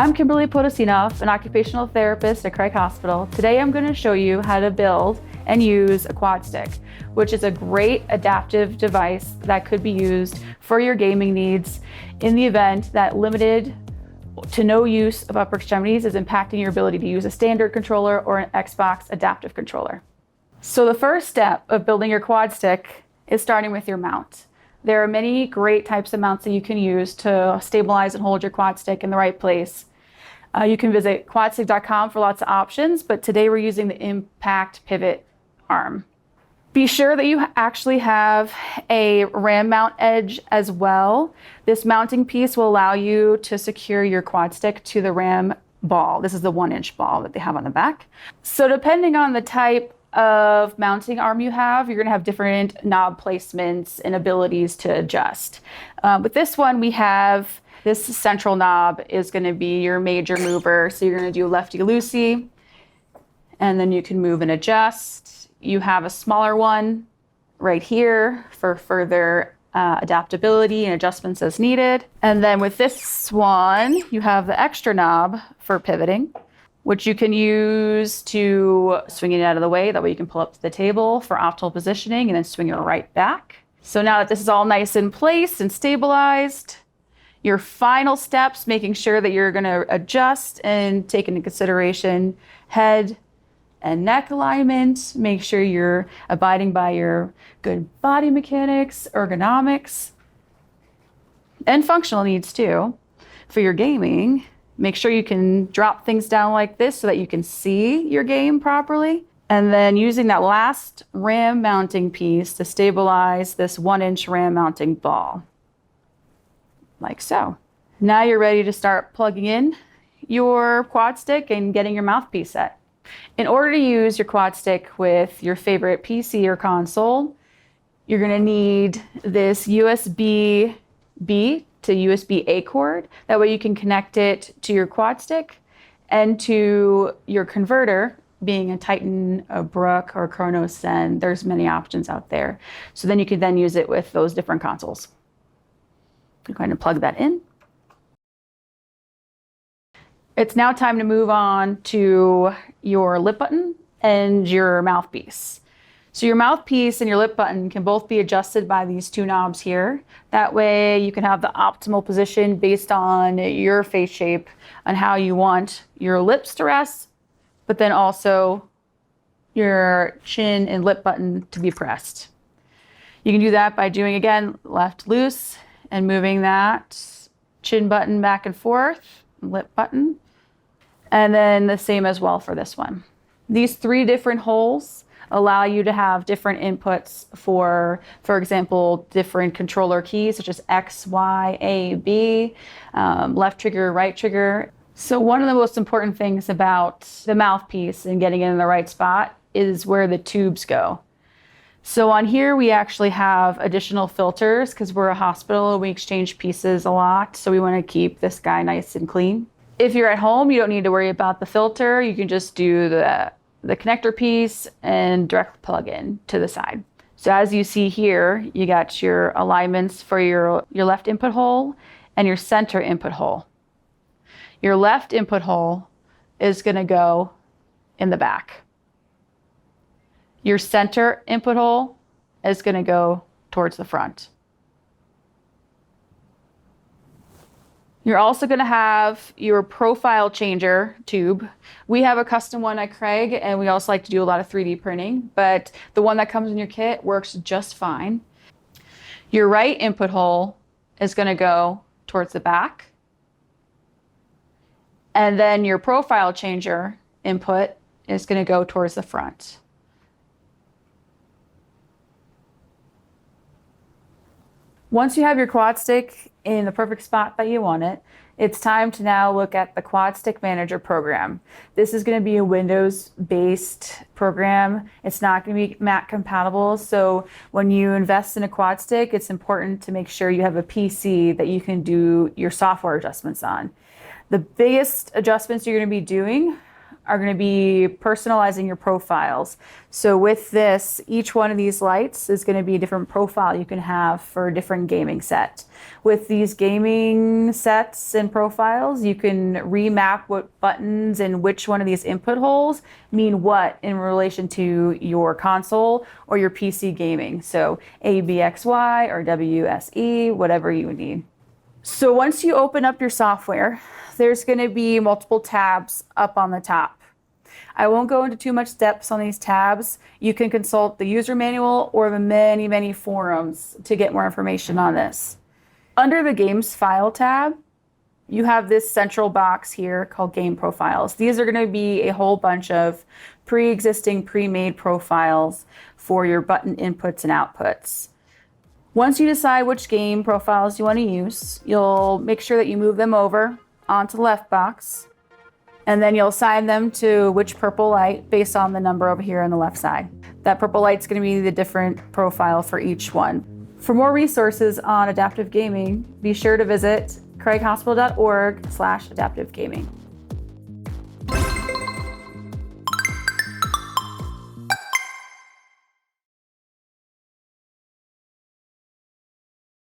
I'm Kimberly Podosinoff, an occupational therapist at Craig Hospital. Today I'm going to show you how to build and use a Quadstick, which is a great adaptive device that could be used for your gaming needs in the event that limited to no use of upper extremities is impacting your ability to use a standard controller or an Xbox adaptive controller. So the first step of building your Quadstick is starting with your mount. There are many great types of mounts that you can use to stabilize and hold your Quadstick in the right place. You can visit quadstick.com for lots of options, but today we're using the impact pivot arm. Be sure that you actually have a ram mount edge as well. This mounting piece will allow you to secure your Quadstick to the ram ball. This is the 1-inch ball that they have on the back. So depending on the type of mounting arm you have, you're going to have different knob placements and abilities to adjust. With this one, we have this central knob is going to be your major mover. So you're going to do lefty-loosey, and then you can move and adjust. You have a smaller one right here for further adaptability and adjustments as needed. And then with this one, you have the extra knob for pivoting, which you can use to swing it out of the way. That way you can pull up to the table for optimal positioning and then swing it right back. So now that this is all nice in place and stabilized, your final steps, making sure that you're gonna adjust and take into consideration head and neck alignment. Make sure you're abiding by your good body mechanics, ergonomics, and functional needs too for your gaming. Make sure you can drop things down like this so that you can see your game properly. And then using that last ram mounting piece to stabilize this 1-inch ram mounting ball, like so. Now you're ready to start plugging in your Quadstick and getting your mouthpiece set. In order to use your Quadstick with your favorite PC or console, you're gonna need this USB-B to USB-A cord. That way you can connect it to your Quadstick and to your converter, being a Titan, a Brook, or a Chronos Zen. There's many options out there. So then you can then use it with those different consoles. I'm going to plug that in. It's now time to move on to your lip button and your mouthpiece. So your mouthpiece and your lip button can both be adjusted by these two knobs here. That way you can have the optimal position based on your face shape and how you want your lips to rest, but then also your chin and lip button to be pressed. You can do that by doing, again, left loose and moving that chin button back and forth, lip button, and then the same as well for this one. These 3 different holes allow you to have different inputs for example, different controller keys such as X, Y, A, B, left trigger, right trigger. So one of the most important things about the mouthpiece and getting it in the right spot is where the tubes go. So on here, we actually have additional filters because we're a hospital and we exchange pieces a lot. So we want to keep this guy nice and clean. If you're at home, you don't need to worry about the filter. You can just do the connector piece and direct plug in to the side. So as you see here, you got your alignments for your left input hole and your center input hole. Your left input hole is going to go in the back. Your center input hole is going to go towards the front. You're also going to have your profile changer tube. We have a custom one at Craig, and we also like to do a lot of 3D printing, but the one that comes in your kit works just fine. Your right input hole is going to go towards the back. And then your profile changer input is going to go towards the front. Once you have your Quadstick in the perfect spot that you want it, it's time to now look at the Quadstick Manager program. This is going to be a Windows-based program. It's not going to be Mac compatible. So when you invest in a Quadstick, it's important to make sure you have a PC that you can do your software adjustments on. The biggest adjustments you're going to be doing are going to be personalizing your profiles. So with this, each one of these lights is going to be a different profile you can have for a different gaming set. With these gaming sets and profiles, you can remap what buttons and which one of these input holes mean what in relation to your console or your PC gaming. So ABXY or WSE, whatever you need. So once you open up your software, there's going to be multiple tabs up on the top. I won't go into too much depth on these tabs. You can consult the user manual or the many forums to get more information on this. Under the Games File tab, you have this central box here called Game Profiles. These are going to be a whole bunch of pre-existing, pre-made profiles for your button inputs and outputs. Once you decide which game profiles you want to use, you'll make sure that you move them over onto the left box, and then you'll assign them to which purple light based on the number over here on the left side. That purple light's going to be the different profile for each one. For more resources on adaptive gaming, be sure to visit craighospital.org/adaptivegaming.